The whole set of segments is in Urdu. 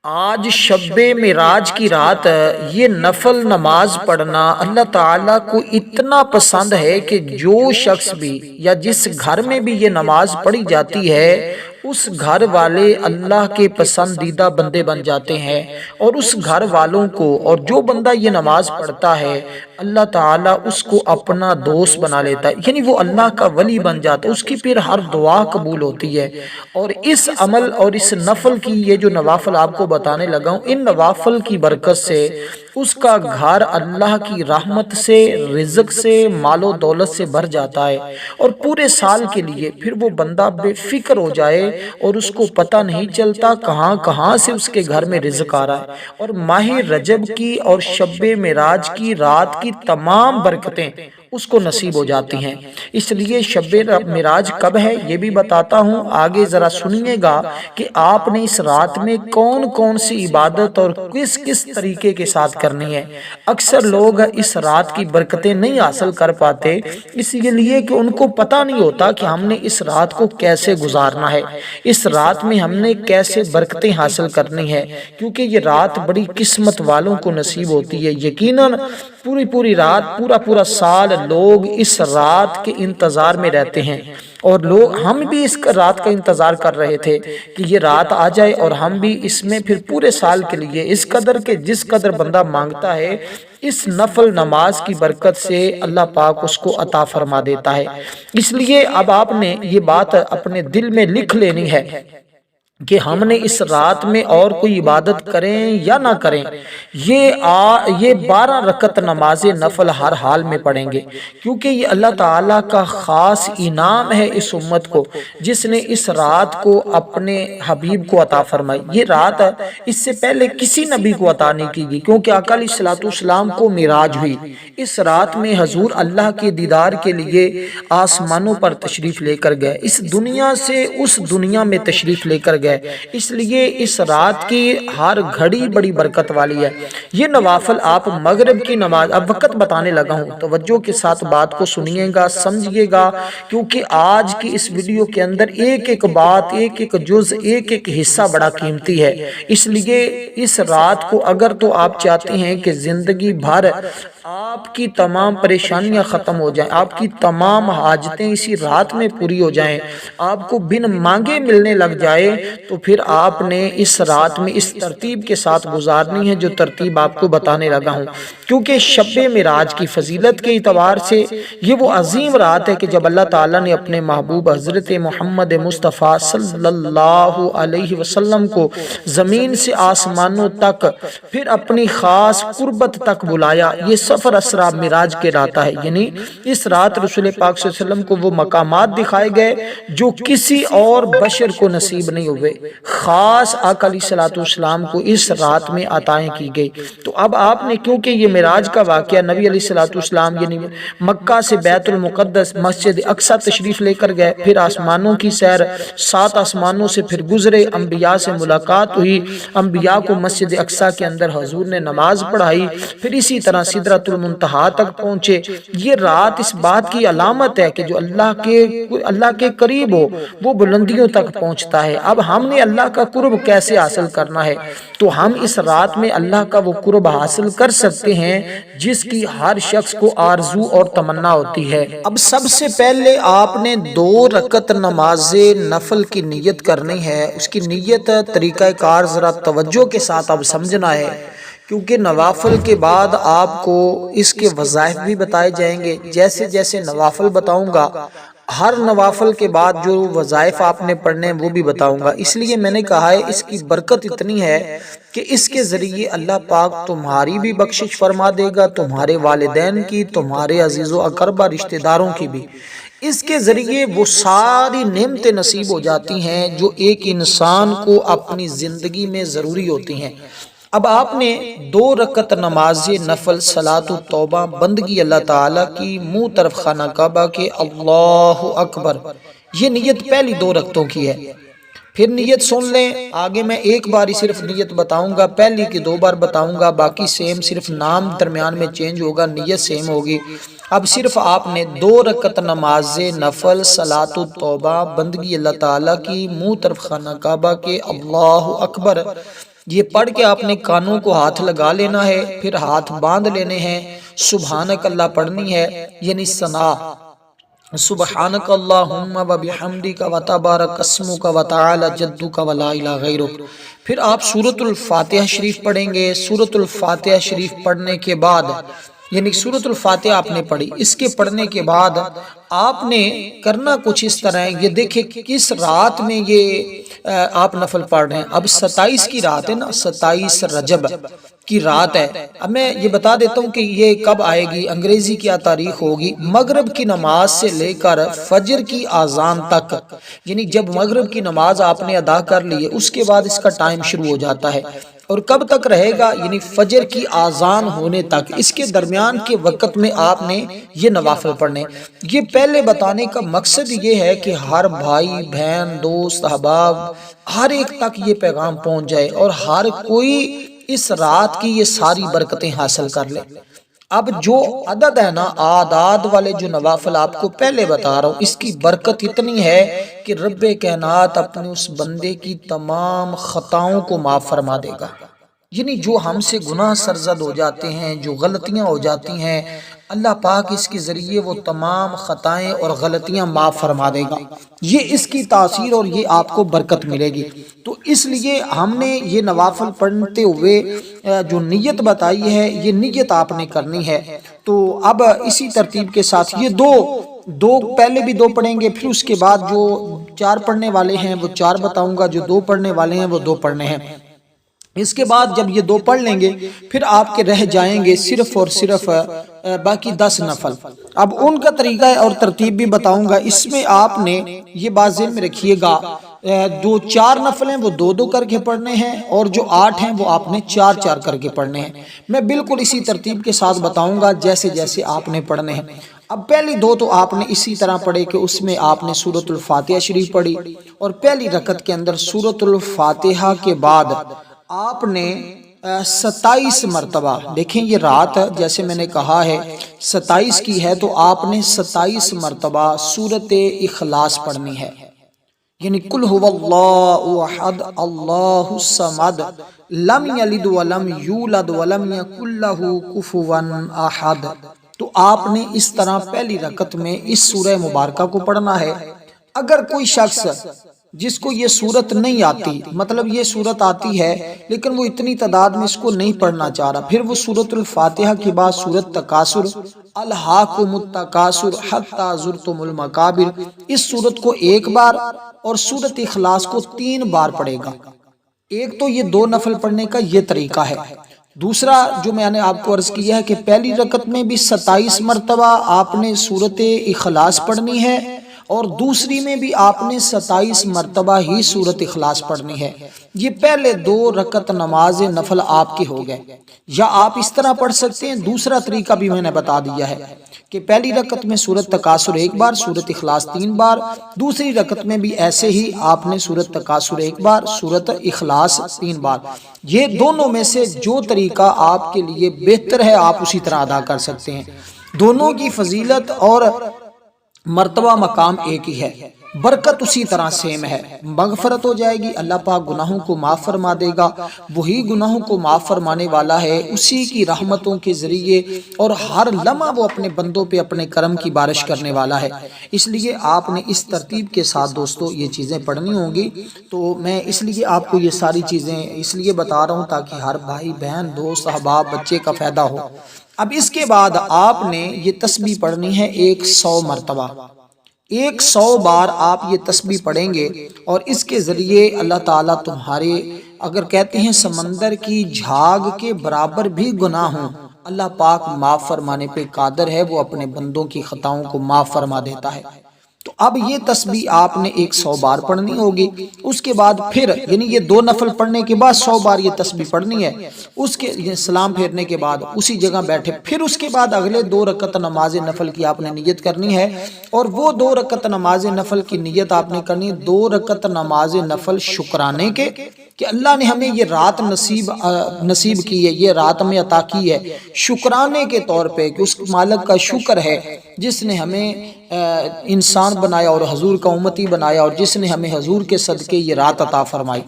آج شب معراج کی رات یہ نفل نماز پڑھنا اللہ تعالیٰ کو اتنا پسند ہے کہ جو شخص بھی یا جس گھر میں بھی یہ نماز پڑھی جاتی ہے اس گھر والے اللہ کے پسندیدہ بندے بن جاتے ہیں، اور اس گھر والوں کو اور جو بندہ یہ نماز پڑھتا ہے اللہ تعالیٰ اس کو اپنا دوست بنا لیتا ہے، یعنی وہ اللہ کا ولی بن جاتا ہے، اس کی پھر ہر دعا قبول ہوتی ہے۔ اور اس عمل اور اس نفل کی، یہ جو نوافل آپ کو بتانے لگا ہوں، ان نوافل کی برکت سے اس کا گھر اللہ کی رحمت سے، رزق سے، مال و دولت سے بھر جاتا ہے، اور پورے سال کے لیے پھر وہ بندہ بے فکر ہو جائے اور اس کو پتہ نہیں چلتا کہاں کہاں سے اس کے گھر میں رزق آ رہا ہے۔ اور ماہ رجب کی اور شب معراج کی رات کی تمام برکتیں اس کو نصیب ہو جاتی ہیں۔ اس لیے شب معراج کب ہے یہ بھی بتاتا ہوں، آگے ذرا سنیے گا کہ آپ نے اس رات میں کون کون سی عبادت اور کس کس طریقے کے ساتھ کرنی ہے۔ اکثر لوگ اس رات کی برکتیں نہیں حاصل کر پاتے، اس لیے کہ ان کو پتہ نہیں ہوتا کہ ہم نے اس رات کو کیسے گزارنا ہے، اس رات میں ہم نے کیسے برکتیں حاصل کرنی ہے، کیونکہ یہ رات بڑی قسمت والوں کو نصیب ہوتی ہے۔ یقیناً پوری رات، پورا سال لوگ اس رات کے انتظار میں رہتے ہیں، اور ہم بھی اس رات کا انتظار کر رہے تھے کہ یہ رات آ جائے، اور ہم بھی اس میں پھر پورے سال کے لیے اس قدر کے جس قدر بندہ مانگتا ہے اس نفل نماز کی برکت سے اللہ پاک اس کو عطا فرما دیتا ہے۔ اس لیے اب آپ نے یہ بات اپنے دل میں لکھ لینی ہے کہ ہم نے اس رات میں اور کوئی عبادت کریں یا نہ کریں، یہ 12 رکعت نماز نفل ہر حال میں پڑھیں گے، کیونکہ یہ اللہ تعالیٰ کا خاص انعام ہے اس امت کو، جس نے اس رات کو اپنے حبیب کو عطا فرمائی۔ یہ رات اس سے پہلے کسی نبی کو عطا نہیں کی گئی، کیونکہ آقا علیہ الصلوۃ والسلام کو معراج ہوئی اس رات میں، حضور اللہ کے دیدار کے لیے آسمانوں پر تشریف لے کر گئے، اس دنیا سے اس دنیا میں تشریف لے کر گئے، اس لیے اس رات کی ہر گھڑی بڑی برکت والی ہے۔ یہ نوافل آپ مغرب کی نماز، اب وقت بتانے لگا ہوں، توجہ کے ساتھ بات کو سنیے گا، سمجھیے گا، کیونکہ آج کی اس ویڈیو کے اندر ایک ایک بات، ایک ایک جز، ایک ایک حصہ بڑا قیمتی ہے۔ اس لیے اس رات کو اگر تو آپ چاہتے ہیں کہ زندگی بھر آپ کی تمام پریشانیاں ختم ہو جائیں، آپ کی تمام حاجتیں اسی رات میں پوری ہو جائیں، آپ کو بن مانگے ملنے لگ جائے، تو پھر آپ نے اس رات میں اس ترتیب کے ساتھ گزارنی ہے جو ترتیب آپ کو بتانے لگا ہوں، کیونکہ شب معراج کی فضیلت کے اعتبار سے یہ وہ عظیم رات ہے کہ جب اللہ تعالیٰ نے اپنے محبوب حضرت محمد مصطفیٰ صلی اللہ علیہ وسلم کو زمین سے آسمانوں تک، پھر اپنی خاص قربت تک بلایا۔ یہ سفر اسرا معراج کے رات ہے، یعنی اس رات رسول پاک صلی اللہ علیہ وسلم کو وہ مقامات دکھائے گئے جو کسی اور بشر کو نصیب نہیں ہوئے، خاص آقا علیہ الصلوۃ والسلام کو اس رات میں عطائیں کی گئی۔ تو اب آپ نے، کیونکہ یہ معراج کا واقعہ نبی علیہ الصلوۃ والسلام یعنی مکہ سے بیت المقدس مسجد اقصی تشریف لے کر گئے، پھر آسمانوں کی سیر، 7 آسمانوں سے پھر گزرے، انبیاء سے ملاقات ہوئی، انبیاء کو مسجد اقصی کے اندر حضور نے نماز پڑھائی، پھر اسی طرح سدرۃ المنتہا تک پہنچے۔ یہ رات اس بات کی علامت ہے کہ جو اللہ کے قریب ہو وہ بلندیوں تک پہنچتا ہے۔ اب ہم نے اللہ کا قرب کیسے حاصل کرنا ہے؟ تو ہم اس رات میں اللہ کا وہ قرب حاصل کر سکتے ہیں جس کی ہر شخص کو آرزو اور تمنا ہوتی ہے۔ اب سب سے پہلے آپ نے 2 رکعت نماز نفل کی نیت کرنی ہے۔ اس کی نیت، طریقہ کار ذرا توجہ کے ساتھ اب سمجھنا ہے، کیونکہ نوافل کے بعد آپ کو اس کے وظائف بھی بتائے جائیں گے۔ جیسے جیسے نوافل بتاؤں گا، ہر نوافل کے بعد جو وظائف آپ نے پڑھنے ہیں وہ بھی بتاؤں گا۔ اس لیے میں نے کہا ہے اس کی برکت اتنی ہے کہ اس کے ذریعے اللہ پاک تمہاری بھی بخشش فرما دے گا، تمہارے والدین کی، تمہارے عزیز و اقربا رشتہ داروں کی بھی۔ اس کے ذریعے وہ ساری نعمتیں نصیب ہو جاتی ہیں جو ایک انسان کو اپنی زندگی میں ضروری ہوتی ہیں۔ اب آپ نے 2 رکعت نماز نفل صلاۃ التوبہ بندگی اللہ تعالیٰ کی، منہ طرف خانہ کعبہ کے، اللہ اکبر، یہ نیت پہلی 2 رکعتوں کی ہے۔ پھر نیت سن لیں، آگے میں ایک بار صرف نیت بتاؤں گا، پہلی کی 2 بار بتاؤں گا، باقی سیم، صرف نام درمیان میں چینج ہوگا، نیت سیم ہوگی۔ اب صرف آپ نے 2 رکعت نماز نفل صلاۃ التوبہ بندگی اللہ تعالیٰ کی، منہ طرف خانہ کعبہ کے، اللہ اکبر، یہ پڑھ کے آپ نے کانوں کو ہاتھ لگا لینا ہے، پھر ہاتھ باندھ لینے ہیں، سبحانک اللہ پڑھنی ہے، یعنی ثنا، سبحانک اللہم و بحمدک و تبارک اسمک و تعالی جدک و لا الہ غیرک۔ پھر آپ سورۃ الفاتحہ شریف پڑھیں گے۔ سورۃ الفاتحہ شریف پڑھنے کے بعد، یعنی سورۃ الفاتحہ آپ نے پڑھی، اس کے پڑھنے کے بعد آپ نے کرنا کچھ اس طرح ہے، یہ دیکھیں کس رات میں یہ آپ نفل پڑھ رہے ہیں۔ اب 27 کی رات ہے نا، 27 رجب کی رات ہے۔ اب میں یہ بتا دیتا ہوں کہ یہ کب آئے گی، انگریزی کیا تاریخ ہوگی۔ مغرب کی نماز سے لے کر فجر کی اذان تک، یعنی جب مغرب کی نماز آپ نے ادا کر لی ہے اس کے بعد اس کا ٹائم شروع ہو جاتا ہے، اور کب تک رہے گا، یعنی فجر کی اذان ہونے تک۔ اس کے درمیان کے وقت میں آپ نے یہ نوافل پڑھنے۔ یہ پہلے بتانے کا مقصد یہ ہے کہ ہر بھائی بہن دوست احباب ہر ایک تک یہ پیغام پہنچ جائے اور ہر کوئی اس رات کی یہ ساری برکتیں حاصل کر لے۔ اب جو عدد ہے نا، آداد والے جو نوافل آپ کو پہلے بتا رہا ہوں، اس کی برکت اتنی ہے کہ رب کائنات اپنے اس بندے کی تمام خطاؤں کو معاف فرما دے گا۔ یعنی جو ہم سے گناہ سرزد ہو جاتے ہیں، جو غلطیاں ہو جاتی ہیں، اللہ پاک اس کے ذریعے وہ تمام خطائیں اور غلطیاں معاف فرما دے گا۔ یہ اس کی تاثیر اور یہ آپ کو برکت ملے گی۔ تو اس لیے ہم نے یہ نوافل پڑھتے ہوئے جو نیت بتائی ہے، یہ نیت آپ نے کرنی ہے۔ تو اب اسی ترتیب کے ساتھ یہ دو پہلے بھی 2 پڑھیں گے، پھر اس کے بعد جو 4 پڑھنے والے ہیں وہ 4 بتاؤں گا، جو 2 پڑھنے والے ہیں وہ 2 پڑھنے ہیں۔ اس کے بعد جب یہ 2 پڑھ لیں گے پھر آپ کے رہ جائیں گے صرف اور صرف باقی 10 نفل۔ اب ان کا طریقہ اور ترتیب بھی بتاؤں گا۔ اس میں آپ نے یہ بات ذہن میں رکھیے گا، جو 4 نفل ہیں وہ 2 کر کے پڑھنے ہیں، اور جو 8 ہیں وہ آپ نے 4 کر کے پڑھنے ہیں۔ میں بالکل اسی ترتیب کے ساتھ بتاؤں گا جیسے جیسے آپ نے پڑھنے ہیں۔ اب پہلی 2 تو آپ نے اسی طرح پڑھے کہ اس میں آپ نے سورۃ الفاتحہ شریف پڑھی، اور پہلی رکعت کے اندر سورۃ الفاتحہ کے بعد آپ نے 27 مرتبہ، دیکھیں یہ رات جیسے میں نے کہا ہے 27 کی ہے، تو آپ نے 27 مرتبہ سورۃ اخلاص پڑھنی ہے، یعنی قل هو اللہ احد اللہ الصمد لم یلد ولم یولد ولم یکن لہ کفوا احد۔ تو آپ نے اس طرح پہلی رکعت میں اس سورہ مبارکہ کو پڑھنا ہے۔ اگر کوئی شخص جس کو یہ صورت نہیں آتی، مطلب یہ صورت آتی ہے لیکن وہ اتنی تعداد میں اس کو نہیں پڑھنا چاہ رہا، پھر وہ سورۃ الفاتحہ کے بعد سورۃ تکاثر، الہاکم التکاثر حتی زرتم المقابر، اس سورت کو 1 بار اور سورۃ اخلاص کو 3 بار پڑھے گا۔ ایک تو یہ 2 نفل پڑھنے کا یہ طریقہ ہے۔ دوسرا جو میں نے آپ کو عرض کیا ہے کہ پہلی رکعت میں بھی 27 مرتبہ آپ نے سورۃ اخلاص پڑھنی ہے، اور دوسری میں بھی آپ نے 27 مرتبہ ہی سورۃ اخلاص پڑھنی ہے۔ یہ پہلے 2 رکعت نماز نفل آپ کے ہو گئے۔ یا آپ اس طرح پڑھ سکتے ہیں، دوسرا طریقہ بھی میں نے بتا دیا ہے کہ پہلی رکعت میں سورۃ تکاثر 1 بار، سورۃ اخلاص 3 بار، دوسری رکعت میں بھی ایسے ہی آپ نے سورۃ تکاثر 1 بار، سورۃ اخلاص 3 بار۔ یہ دونوں میں سے جو طریقہ آپ کے لیے بہتر ہے آپ اسی طرح ادا کر سکتے ہیں۔ دونوں کی فضیلت اور مرتبہ مقام ایک ہی ہے، برکت اسی طرح سیم ہے، مغفرت ہو جائے گی، اللہ پاک گناہوں کو معاف فرما دے گا، وہی گناہوں کو معاف فرمانے والا ہے، اسی کی رحمتوں کے ذریعے، اور ہر لمحہ وہ اپنے بندوں پہ اپنے کرم کی بارش کرنے والا ہے۔ اس لیے آپ نے اس ترتیب کے ساتھ دوستو یہ چیزیں پڑھنی ہوں گی۔ تو میں اس لیے آپ کو یہ ساری چیزیں اس لیے بتا رہا ہوں تاکہ ہر بھائی بہن دوست احباب بچے کا فائدہ ہو۔ اب اس کے بعد آپ نے یہ تسبیح پڑھنی ہے 100 مرتبہ، 100 بار آپ یہ تسبیح پڑھیں گے، اور اس کے ذریعے اللہ تعالیٰ تمہارے اگر کہتے ہیں سمندر کی جھاگ کے برابر بھی گناہ ہوں، اللہ پاک معاف فرمانے پہ قادر ہے، وہ اپنے بندوں کی خطاؤں کو معاف فرما دیتا ہے۔ تو اب یہ تسبیح آپ نے 100 بار پڑھنی ہوگی۔ اس کے بعد پھر یعنی یہ 2 نفل پڑھنے کے بعد 100 بار یہ تسبیح پڑھنی ہے، اس کے سلام پھیرنے کے بعد اسی جگہ بیٹھے، پھر اس کے بعد اگلے 2 رکعت نماز نفل کی آپ نے نیت کرنی ہے، اور وہ 2 رکعت نماز نفل کی نیت آپ نے کرنی ہے 2 رکعت نماز نفل شکرانے کے، کہ اللہ نے ہمیں یہ رات نصیب کی ہے، یہ رات ہمیں عطا کی ہے، شکرانے کے طور پہ کہ اس مالک کا شکر ہے جس نے ہمیں انسان بنایا اور حضور کا امتی بنایا، اور جس نے ہمیں حضور کے صدقے یہ رات عطا فرمائی۔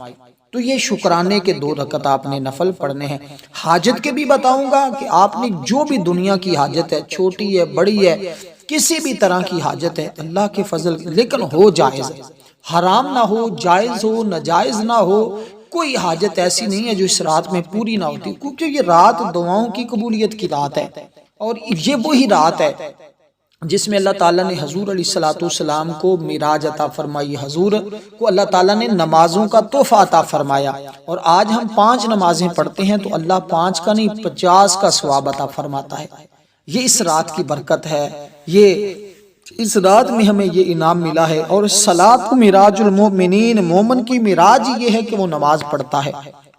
تو یہ شکرانے کے 2 رکعت آپ نے نفل پڑھنے ہیں۔ حاجت کے بھی بتاؤں گا کہ آپ نے جو بھی دنیا کی حاجت ہے، چھوٹی ہے بڑی ہے، کسی بھی طرح کی حاجت ہے، اللہ کے فضل لیکن ہو جائز، حرام نہ ہو، جائز ہو، ناجائز نہ ہو، کوئی حاجت ایسی نہیں ہے جو اس رات میں پوری نہ ہوتی، کیونکہ یہ رات دعاؤں کی قبولیت کی رات ہے، اور یہ وہی رات ہے جس میں اللہ تعالیٰ نے حضور علیہ السلام کو معراج عطا فرمائی، حضور کو اللہ تعالیٰ نے نمازوں کا تحفہ عطا فرمایا، اور آج ہم 5 نمازیں پڑھتے ہیں تو اللہ 5 کا نہیں 50 کا ثواب عطا فرماتا ہے۔ یہ اس رات کی برکت ہے، یہ اس رات میں ہمیں یہ انعام ملا ہے، اور صلاۃ معراج المؤمنین، مومن کی معراج یہ ہے کہ وہ نماز پڑھتا ہے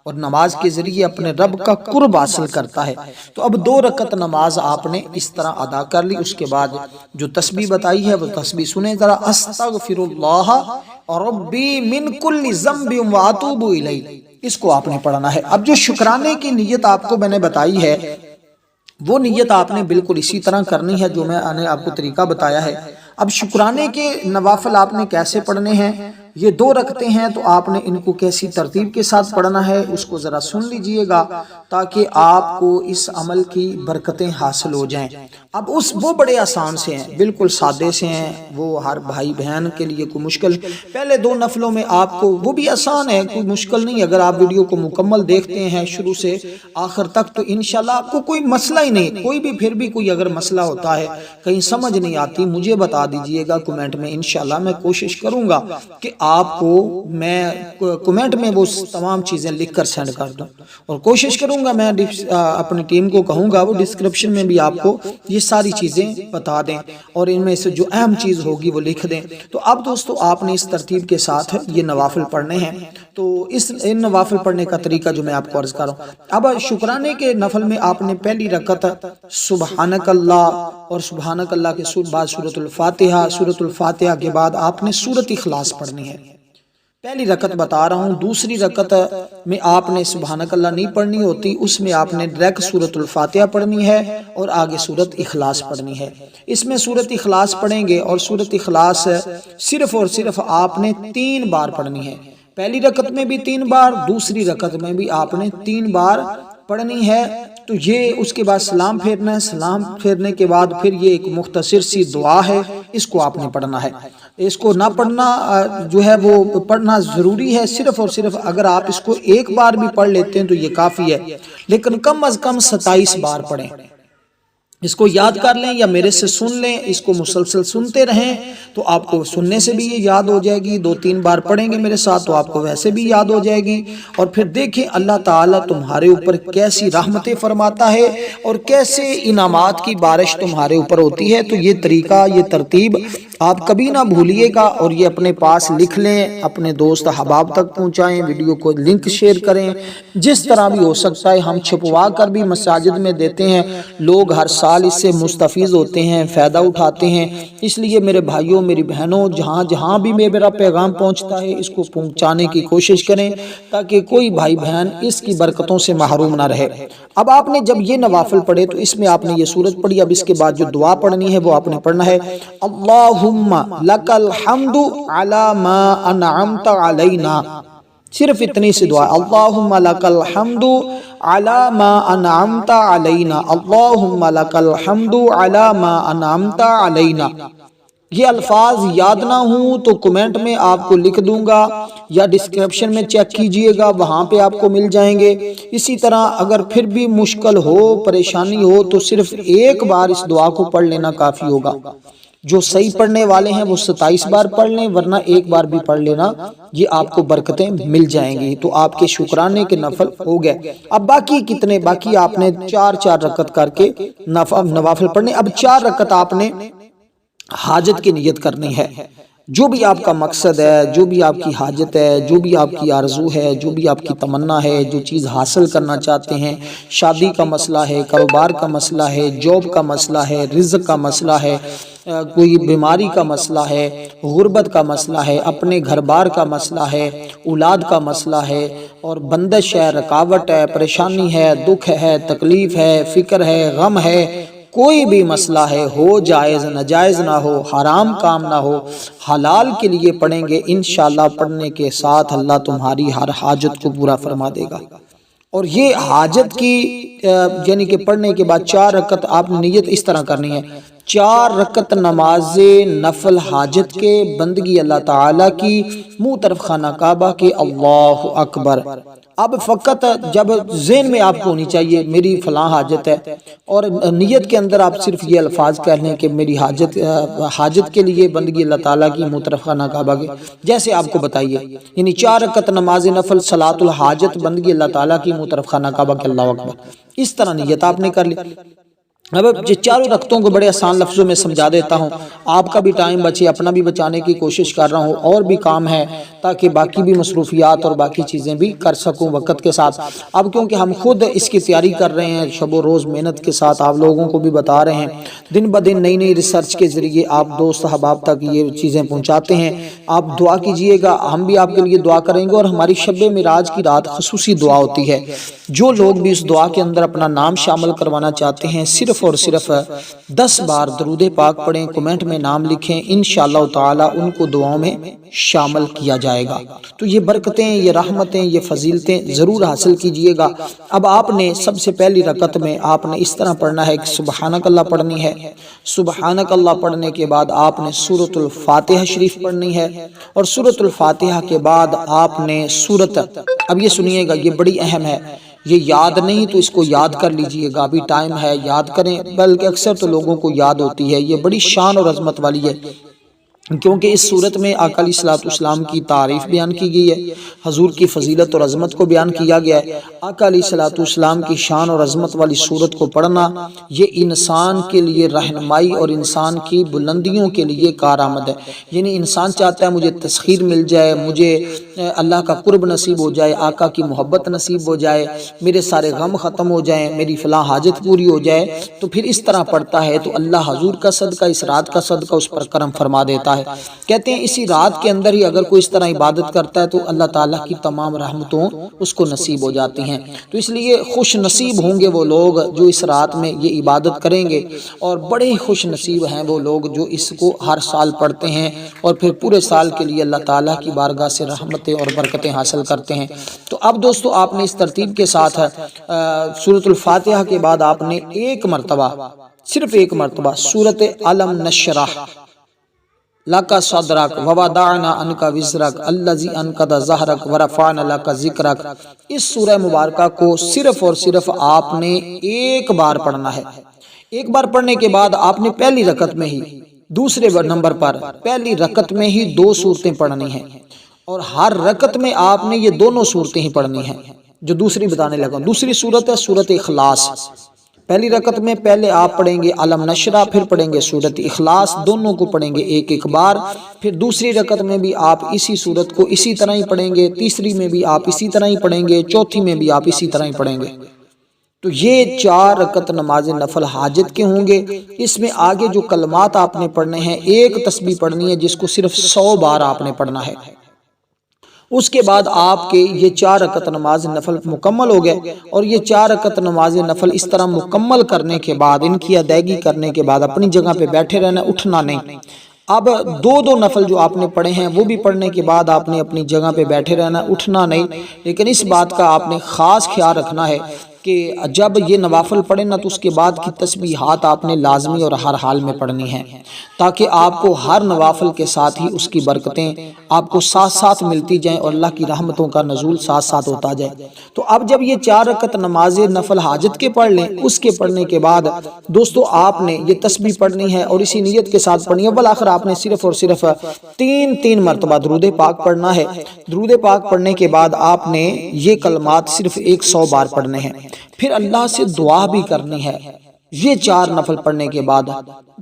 اور نماز کے ذریعے اپنے رب کا قرب حاصل کرتا ہے۔ تو اب 2 رکعت نماز آپ نے اس طرح ادا کر لی، اس کے بعد جو تسبیح بتائی ہے وہ تسبیح سنیں ذرا، استغفر اللہ ربی من کل ذنب واتوب الیہ، اس کو آپ نے پڑھنا ہے۔ اب جو شکرانے کی نیت آپ کو میں نے بتائی ہے، وہ نیت آپ نے بالکل اسی طرح کرنی ہے جو میں نے آپ کو طریقہ بتایا ہے۔ اب شکرانے کے نوافل آپ نے کیسے پڑھنے ہیں، یہ 2 رکعتیں ہیں تو آپ نے ان کو کیسی ترتیب کے ساتھ پڑھنا ہے اس کو ذرا سن لیجئے گا، تاکہ آپ کو اس عمل کی برکتیں حاصل ہو جائیں۔ اب وہ بڑے آسان سے ہیں، بالکل سادے سے ہیں، وہ ہر بھائی بہن کے لیے کوئی مشکل، پہلے 2 نفلوں میں آپ کو وہ بھی آسان ہے، کوئی مشکل نہیں۔ اگر آپ ویڈیو کو مکمل دیکھتے ہیں شروع سے آخر تک تو انشاءاللہ آپ کو کوئی مسئلہ ہی نہیں، کوئی بھی پھر بھی کوئی اگر مسئلہ ہوتا ہے، کہیں سمجھ نہیں آتی، مجھے بتا دیجئے گا کمنٹ میں، انشاءاللہ میں کوشش کروں گا کہ آپ کو میں کمنٹ میں وہ تمام چیزیں لکھ کر سینڈ کر دوں، اور کوشش کروں گا میں اپنی ٹیم کو کہوں گا وہ ڈسکرپشن میں بھی آپ کو یہ ساری چیزیں بتا دیں، اور ان میں سے جو اہم چیز ہوگی وہ لکھ دیں۔ تو اب دوستو آپ نے اس ترتیب کے ساتھ یہ نوافل پڑھنے ہیں، تو ان نوافل پڑھنے کا طریقہ جو میں آپ کو عرض کر رہا ہوں۔ اب شکرانے کے نفل میں آپ نے پہلی رکعت سبحانک اللہ اور سبحانک اللہ کے بعد سورۃ الفاتحہ، سورۃ الفاتحہ کے بعد آپ نے سورۃ اخلاص پڑھنی ہے۔ پہلی رکعت بتا رہا ہوں، دوسری رکعت میں آپ نے سبحانک اللہ نہیں پڑھنی ہوتی، اس میں آپ نے ڈائریکٹ سورۃ الفاتحہ پڑھنی ہے اور آگے سورۃ اخلاص پڑھنی ہے۔ اس میں سورۃ اخلاص پڑھیں گے اور سورۃ اخلاص صرف اور صرف آپ نے 3 بار پڑھنی ہے، پہلی رکعت میں بھی 3 بار، دوسری رکعت میں بھی آپ نے 3 بار پڑھنی ہے۔ تو یہ اس کے بعد سلام پھیرنا ہے، سلام پھیرنے کے بعد پھر یہ ایک مختصر سی دعا ہے، اس کو آپ نے پڑھنا ہے۔ اس کو نہ پڑھنا جو ہے وہ پڑھنا ضروری ہے، صرف اور صرف اگر آپ اس کو 1 بار بھی پڑھ لیتے ہیں تو یہ کافی ہے، لیکن کم از کم 27 بار پڑھیں۔ اس کو یاد کر لیں یا میرے سے سن لیں، اس کو مسلسل سنتے رہیں تو آپ کو سننے سے بھی یہ یاد ہو جائے گی، 2-3 بار پڑھیں گے میرے ساتھ تو آپ کو ویسے بھی یاد ہو جائے گی، اور پھر دیکھیں اللہ تعالیٰ تمہارے اوپر کیسی رحمتیں فرماتا ہے اور کیسے انعامات کی بارش تمہارے اوپر ہوتی ہے۔ تو یہ طریقہ، یہ ترتیب آپ کبھی نہ بھولیے گا، اور یہ اپنے پاس لکھ لیں، اپنے دوست احباب تک پہنچائیں، ویڈیو کو لنک شیئر کریں، جس طرح بھی ہو سکتا ہے۔ ہم چھپوا کر بھی مساجد میں دیتے ہیں، لوگ ہر سال اس سے مستفیض ہوتے ہیں، فائدہ اٹھاتے ہیں، اس لیے میرے بھائیوں میری بہنوں جہاں جہاں بھی میرا پیغام پہنچتا ہے اس کو پہنچانے کی کوشش کریں، تاکہ کوئی بھائی بہن اس کی برکتوں سے محروم نہ رہے۔ اب آپ نے جب یہ نوافل پڑھے تو اس میں آپ نے یہ سورت پڑھی، اب اس کے بعد جو دعا پڑھنی ہے وہ آپ نے پڑھنا ہے، اللہم لک الحمد علی ما انعمت علینا، صرف اتنی سی دعا، اللہم لک الحمد علی ما انعمت علینا، اللہم لک الحمد علی ما انعمت علینا۔ یہ الفاظ یاد نہ ہوں تو کمنٹ میں آپ کو لکھ دوں گا یا ڈسکرپشن میں چیک کیجئے گا، وہاں پہ آپ کو مل جائیں گے۔ اسی طرح اگر پھر بھی مشکل ہو، پریشانی ہو تو صرف 1 بار اس دعا کو پڑھ لینا کافی ہوگا۔ جو صحیح پڑھنے والے ہیں وہ 27 بار پڑھ لیں، ورنہ 1 بار بھی پڑھ لینا، یہ آپ کو برکتیں مل جائیں گی۔ تو آپ کے شکرانے کے نفل ہو گئے۔ اب باقی کتنے، باقی آپ نے 4 رکعت کر کے نوافل پڑھنے۔ اب 4 رکعت آپ نے حاجت کی نیت کرنی ہے، جو بھی آپ کا مقصد ہے، جو بھی آپ کی حاجت ہے، جو بھی آپ کی آرزو ہے، جو بھی آپ کی تمنا ہے، جو چیز حاصل کرنا چاہتے ہیں، شادی کا مسئلہ ہے، کاروبار کا مسئلہ ہے، جاب کا مسئلہ ہے، رزق کا مسئلہ ہے، کوئی بیماری کا مسئلہ ہے، غربت کا مسئلہ ہے، اپنے گھر بار کا مسئلہ ہے، اولاد کا مسئلہ ہے، اور بندش ہے، رکاوٹ ہے، پریشانی ہے، دکھ ہے، تکلیف ہے، فکر ہے، غم ہے، کوئی بھی مسئلہ ہے، ہو جائز ناجائز نہ ہو، حرام کام نہ ہو، حلال کے لیے پڑھیں گے، انشاءاللہ پڑھنے کے ساتھ اللہ تمہاری ہر حاجت کو پورا فرما دے گا۔ اور یہ حاجت کی یعنی کہ پڑھنے کے بعد 4 رکعت آپ نے نیت اس طرح کرنی ہے، 4 رکعت نماز نفل حاجت کے، بندگی اللہ تعالیٰ کی، منہ طرف خانہ کعبہ کے، اللہ اکبر۔ اب فقط جب ذہن میں آپ کو ہونی چاہیے میری فلاں حاجت ہے، اور نیت کے اندر آپ صرف یہ الفاظ کہہ لیں کہ میری حاجت کے لیے بندگی اللہ تعالیٰ کی، منہ طرف خانہ کعبہ کے، جیسے آپ کو بتائیے، یعنی 4 رکعت نماز نفل صلاۃ الحاجت، بندگی اللہ تعالیٰ کی، منہ طرف خانہ کعبہ کے، اللہ اکبر، اس طرح نیت آپ نے کر لی۔ اب یہ 4 رکعتوں کو بڑے آسان لفظوں میں سمجھا دیتا ہوں، آپ کا بھی ٹائم بچے، اپنا بھی بچانے کی کوشش کر رہا ہوں، اور بھی کام ہے تاکہ باقی بھی مصروفیات اور باقی چیزیں بھی کر سکوں وقت کے ساتھ۔ اب کیونکہ ہم خود اس کی تیاری کر رہے ہیں، شب و روز محنت کے ساتھ آپ لوگوں کو بھی بتا رہے ہیں، دن بدن نئی نئی ریسرچ کے ذریعے آپ دوست احباب تک یہ چیزیں پہنچاتے ہیں۔ آپ دعا کیجئے گا، ہم بھی آپ کے لیے دعا کریں گے، اور ہماری شب معراج کی رات خصوصی دعا ہوتی ہے۔ جو لوگ بھی اس دعا کے اندر اپنا نام شامل کروانا چاہتے ہیں، صرف اور صرف 10 بار درود پاک پڑھیں، کمنٹ میں نام لکھیں، انشاءاللہ تعالی ان کو دعاؤں میں شامل کیا جائے گا۔ تو یہ برکتیں، یہ رحمتیں، یہ فضیلتیں ضرور حاصل کیجئے گا۔ اب آپ نے سب سے پہلی رکعت میں آپ نے اس طرح پڑھنا ہے کہ سبحانک اللہ پڑھنی ہے، سبحانک اللہ پڑھنے کے بعد آپ نے سورۃ الفاتحہ شریف پڑھنی ہے، اور سورۃ الفاتحہ کے بعد آپ نے اب یہ سنیے گا، یہ بڑی اہم ہے، یہ یاد نہیں تو اس کو یاد کر لیجئے گا، ابھی ٹائم ہے، یاد کریں، بلکہ اکثر تو لوگوں کو یاد ہوتی ہے، یہ بڑی شان اور عظمت والی ہے، کیونکہ اس صورت میں آقا علیہ الصلوۃ والسلام کی تعریف بیان کی گئی ہے، حضور کی فضیلت اور عظمت کو بیان کیا گیا ہے۔ آقا علیہ الصلوۃ والسلام کی شان اور عظمت والی صورت کو پڑھنا یہ انسان کے لیے رہنمائی اور انسان کی بلندیوں کے لیے کارآمد ہے، یعنی انسان چاہتا ہے مجھے تسخیر مل جائے، مجھے اللہ کا قرب نصیب ہو جائے، آقا کی محبت نصیب ہو جائے، میرے سارے غم ختم ہو جائیں، میری فلاں حاجت پوری ہو جائے، تو پھر اس طرح پڑھتا ہے تو اللہ حضور کا صدقہ، اس رات کا صدقہ اس پر کرم فرما دیتا ہے۔ کہتے ہیں اسی رات کے اندر ہی اگر کوئی اس طرح عبادت کرتا ہے تو اللہ تعالیٰ کی تمام رحمتوں اس کو نصیب ہو جاتی ہیں۔ تو اس لیے خوش نصیب ہوں گے وہ لوگ جو اس رات میں یہ عبادت کریں گے، اور بڑے خوش نصیب ہیں وہ لوگ جو اس کو ہر سال پڑھتے ہیں اور پھر پورے سال کے لیے اللہ تعالیٰ کی بارگاہ سے رحمتیں اور برکتیں حاصل کرتے ہیں۔ تو اب دوستو آپ نے اس ترتیب کے ساتھ سورۃ الفاتحہ کے بعد آپ نے ایک مرتبہ، صرف ایک مرتبہ سورۃ علم نشرح لَكَ صَدْرَكَ وَوَضَعْنَا عَنْكَ وِزْرَكَ الَّذِي أَنقَضَ ظَهْرَكَ وَرَفَعْنَا لَكَ ذِكْرَكَ، اس سورہ مبارکہ کو صرف اور صرف آپ نے ایک بار پڑھنا ہے۔ ایک بار پڑھنے کے بعد آپ نے پہلی رکعت میں ہی، دوسرے نمبر پر پہلی رکعت میں ہی 2 صورتیں پڑھنی ہیں، اور ہر رکعت میں آپ نے یہ دونوں صورتیں ہی پڑھنی ہیں جو دوسری بتانے لگا ہوں۔ دوسری صورت ہے سورۃ اخلاص۔ پہلی رکعت میں پہلے آپ پڑھیں گے علم نشرح، پھر پڑھیں گے سورۃ اخلاص، دونوں کو پڑھیں گے ایک ایک بار۔ پھر دوسری رکعت میں بھی آپ اسی سورت کو اسی طرح ہی پڑھیں گے، تیسری میں بھی آپ اسی طرح ہی پڑھیں گے، چوتھی میں بھی آپ اسی طرح ہی پڑھیں گے۔ تو یہ 4 رکعت نماز نفل حاجت کے ہوں گے۔ اس میں آگے جو کلمات آپ نے پڑھنے ہیں، ایک تسبیح پڑھنی ہے جس کو صرف 100 بار آپ نے پڑھنا ہے۔ اس کے بعد آپ کے یہ 4 رکعت نماز نفل مکمل ہو گئے، اور یہ 4 رکعت نماز نفل اس طرح مکمل کرنے کے بعد، ان کی ادائیگی کرنے کے بعد اپنی جگہ پہ بیٹھے رہنا، اٹھنا نہیں۔ اب 2 نفل جو آپ نے پڑھے ہیں وہ بھی پڑھنے کے بعد آپ نے اپنی جگہ پہ بیٹھے رہنا، اٹھنا نہیں، لیکن اس بات کا آپ نے خاص خیال رکھنا ہے کہ جب یہ نوافل پڑھیں نا تو اس کے بعد کی تسبیحات آپ نے لازمی اور ہر حال میں پڑھنی ہیں، تاکہ آپ کو ہر نوافل کے ساتھ ہی اس کی برکتیں آپ کو ساتھ ساتھ ملتی جائیں اور اللہ کی رحمتوں کا نزول ساتھ ساتھ ہوتا جائے۔ تو اب جب یہ 4 رکعت نماز نفل حاجت کے پڑھ لیں، اس کے پڑھنے کے بعد دوستو آپ نے یہ تسبیح پڑھنی ہے اور اسی نیت کے ساتھ پڑھنی ہے، بالآخر آپ نے صرف اور صرف 3 مرتبہ درود پاک پڑھنا ہے۔ درود پاک پڑھنے کے بعد آپ نے یہ کلمات صرف 100 بار پڑھنے ہیں، پھر اللہ سے دعا بھی کرنی ہے۔ یہ 4 نفل پڑھنے کے بعد،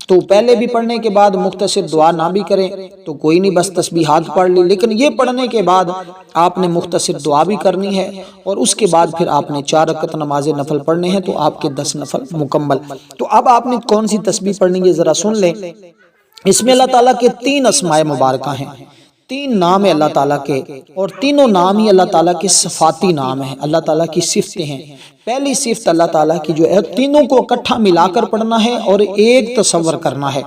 تو پہلے بھی پڑھنے کے بعد مختصر دعا نہ بھی کریں تو کوئی نہیں، بس تسبیحات پڑھ لی، لیکن یہ پڑھنے کے بعد آپ نے مختصر دعا بھی کرنی ہے، اور اس کے بعد پھر آپ نے 4 رکعت نماز نفل پڑھنے ہیں، تو آپ کے 10 نفل مکمل۔ تو اب آپ نے کون سی تسبیح پڑھنی ہے ذرا سن لیں۔ اس میں اللہ تعالیٰ کے 3 اسماء مبارکہ ہیں، تین نام ہے اللہ تعالیٰ کے، اور تینوں نام ہی اللہ تعالیٰ کے صفاتی نام ہیں، اللہ تعالیٰ کی صفتیں ہیں۔ پہلی صفت اللہ تعالیٰ کی جو ہے تینوں کو اکٹھا ملا کر پڑھنا ہے اور ایک تصور کرنا ہے۔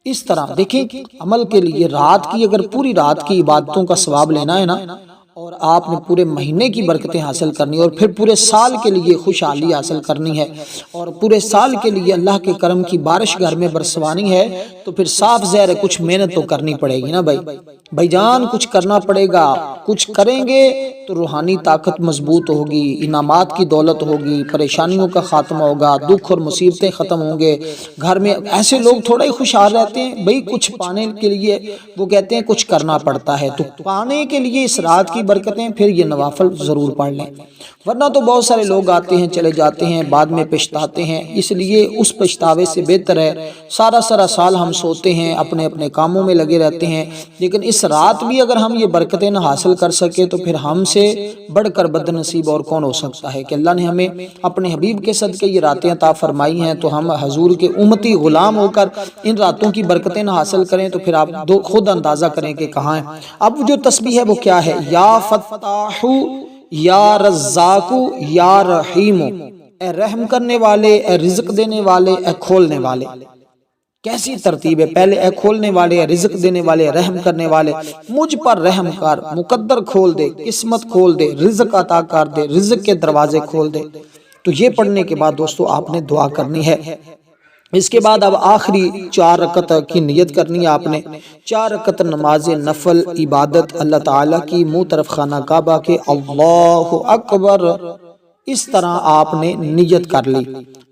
اس طرح دیکھیں عمل کے لیے رات کی اگر پوری رات کی عبادتوں کا ثواب لینا ہے نا، اور آپ نے پورے مہینے کی برکتیں حاصل کرنی ہے، اور پھر پورے سال کے لیے خوشحالی حاصل کرنی ہے، اور پورے سال کے لیے اللہ کے کرم کی بارش گھر میں برسوانی ہے، تو پھر صاف ظاہر ہے کچھ محنت تو کرنی پڑے گی نا بھائی جان، کچھ کرنا پڑے گا۔ کچھ کریں گے تو روحانی طاقت مضبوط ہوگی، انعامات کی دولت ہوگی، پریشانیوں کا خاتمہ ہوگا، دکھ اور مصیبتیں ختم ہوں گے گھر میں۔ ایسے لوگ تھوڑا ہی خوشحال رہتے ہیں بھائی، کچھ پانے کے لیے وہ کہتے ہیں کچھ کرنا پڑتا ہے، تو پانے کے لیے اس رات کی برکتیں پھر یہ نوافل ضرور پڑھ لیں، ورنہ تو بہت سارے لوگ آتے ہیں چلے جاتے ہیں، بعد میں پچھتاتے ہیں۔ اس لیے اس پچھتاوے سے بہتر ہے سارا سال ہم سوتے ہیں، اپنے اپنے کاموں میں لگے رہتے ہیں، لیکن اس رات بھی اگر ہم یہ برکتیں نہ حاصل کر سکے تو پھر ہم سے بڑھ کر بد نصیب اور کون ہو سکتا ہے کہ اللہ نے ہمیں اپنے حبیب کے صدقے یہ راتیں عطا فرمائی ہیں، تو ہم حضور کے امتی غلام ہو کر ان راتوں کی برکتیں نہ حاصل کریں تو پھر آپ خود اندازہ کریں کہ کہاں ہیں۔ اب جو تسبیح ہے وہ کیا ہے؟ یا فتاح یا رزاق یا رحیم، اے رحم کرنے والے، اے رزق دینے والے، اے کھولنے والے۔ کیسی ترتیب ہے؟ پہلے اے کھولنے والے، اے رزق دینے والے، اے رحم کرنے والے، مجھ پر رحم کر، مقدر کھول دے، قسمت کھول دے، رزق عطا کر دے، رزق کے دروازے کھول دے۔ تو یہ پڑھنے کے بعد دوستو آپ نے دعا کرنی ہے۔ اس کے بعد اب آخری 4 رکعت کی نیت کرنی ہے آپ نے۔ 4 رکعت نماز نفل عبادت اللہ تعالیٰ کی، منہ طرف خانہ کعبہ کے، اللہ اکبر، اس طرح آپ نے نیت کر لی۔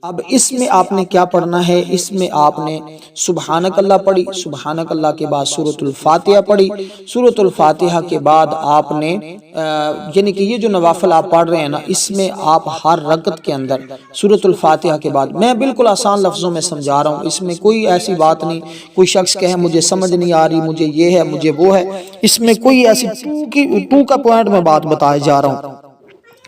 اب اس میں آپ نے کیا پڑھنا ہے؟ اس میں آپ نے سبحانک اللہ پڑھی، سبحانک اللہ کے بعد سورۃ الفاتحہ پڑھی، سورۃ الفاتحہ کے بعد آپ نے یعنی کہ یہ جو نوافل آپ پڑھ رہے ہیں نا، اس میں آپ ہر رکعت کے اندر سورۃ الفاتحہ کے بعد، میں بالکل آسان لفظوں میں سمجھا رہا ہوں، اس میں کوئی ایسی بات نہیں کوئی شخص کہے مجھے سمجھ نہیں آ رہی، مجھے یہ ہے مجھے وہ ہے، اس میں کوئی ایسی ٹو کا پوائنٹ میں بات بتائے جا رہا ہوں۔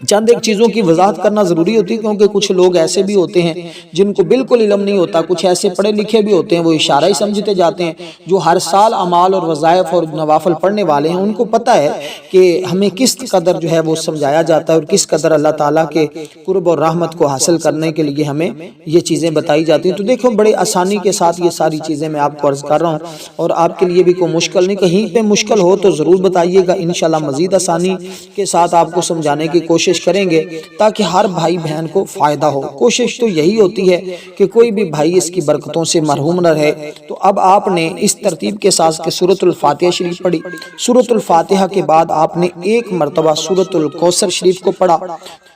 چند ایک چیزوں کی وضاحت کرنا ضروری ہوتی ہے، کیونکہ کچھ لوگ ایسے بھی ہوتے ہیں جن کو بالکل علم نہیں ہوتا، کچھ ایسے پڑھے لکھے بھی ہوتے ہیں وہ اشارہ ہی سمجھتے جاتے ہیں، جو ہر سال اعمال اور وظائف اور نوافل پڑھنے والے ہیں ان کو پتہ ہے کہ ہمیں کس قدر جو ہے وہ سمجھایا جاتا ہے اور کس قدر اللہ تعالیٰ کے قرب اور رحمت کو حاصل کرنے کے لیے ہمیں یہ چیزیں بتائی جاتی ہیں۔ تو دیکھو بڑے آسانی کے ساتھ یہ ساری چیزیں میں آپ کو عرض کر رہا ہوں، اور آپ کے لیے بھی کوئی مشکل نہیں، کہیں پہ مشکل ہو تو ضرور بتائیے گا، انشاءاللہ مزید آسانی کے ساتھ آپ کو سمجھانے کی کوشش کریں گے تاکہ ہر بھائی بہن کو فائدہ ہو۔ کوشش تو یہی ہوتی ہے کہ کوئی بھی بھائی اس کی برکتوں سے محروم نہ رہے۔ تو اب آپ نے اس ترتیب کے ساتھ کہ سورۃ الفاتحہ شریف پڑھی، سورۃ الفاتحہ کے بعد آپ نے 1 مرتبہ سورۃ الکوثر شریف کو پڑھا،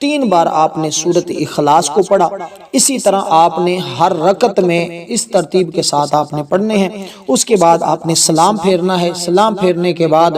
3 بار آپ نے سورۃ اخلاص کو پڑھا۔ اسی طرح آپ نے ہر رکعت میں اس ترتیب کے ساتھ آپ نے پڑھنے ہیں۔ اس کے بعد آپ نے سلام پھیرنا ہے، سلام پھیرنے کے بعد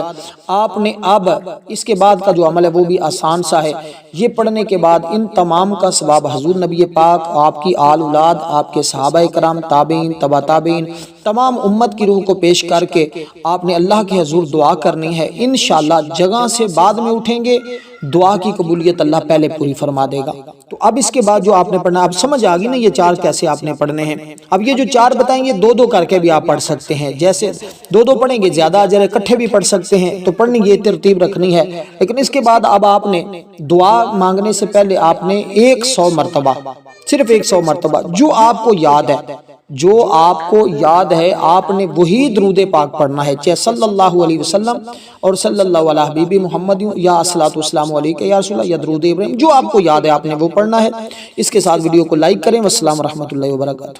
آپ نے اب اس کے بعد کا جو عمل ہے وہ بھی آسان سا ہے۔ یہ پڑھنے کے بعد ان تمام کا ثواب حضور نبی پاک، آپ کی آل اولاد، آپ کے صحابہ کرام، تابعین، تبع تابعین، تمام امت کی روح کو پیش کر کے آپ نے اللہ کے حضور دعا کرنی ہے۔ انشاءاللہ جگہ سے بعد میں اٹھیں گے، دعا کی قبولیت اللہ پہلے پوری فرما دے گا۔ تو اب اس کے بعد جو آپ نے پڑھنا، اب سمجھ آگی نا یہ 4 کیسے آپ نے پڑھنے ہیں۔ اب یہ جو 4 بتائیں گے 2 کر کے بھی آپ پڑھ سکتے ہیں، جیسے 2 پڑھیں گے زیادہ اجر ہے، اکٹھے بھی پڑھ سکتے ہیں، تو پڑھنے یہ ترتیب رکھنی ہے۔ لیکن اس کے بعد اب آپ نے دعا مانگنے سے پہلے آپ نے 100 مرتبہ، صرف 100 مرتبہ جو آپ کو یاد ہے، جو آپ کو یاد ہے آپ نے وہی درود پاک پڑھنا ہے، چاہے صلی اللہ علیہ وسلم اور صلی اللہ علیہ حبیبی محمد یا الصلاۃ والسلام علیک یا رسول اللہ یا درود ابراہیم، جو آپ کو یاد ہے آپ نے وہ پڑھنا ہے۔ اس کے ساتھ ویڈیو کو لائک کریں۔ والسلام ورحمۃ اللہ وبرکاتہ۔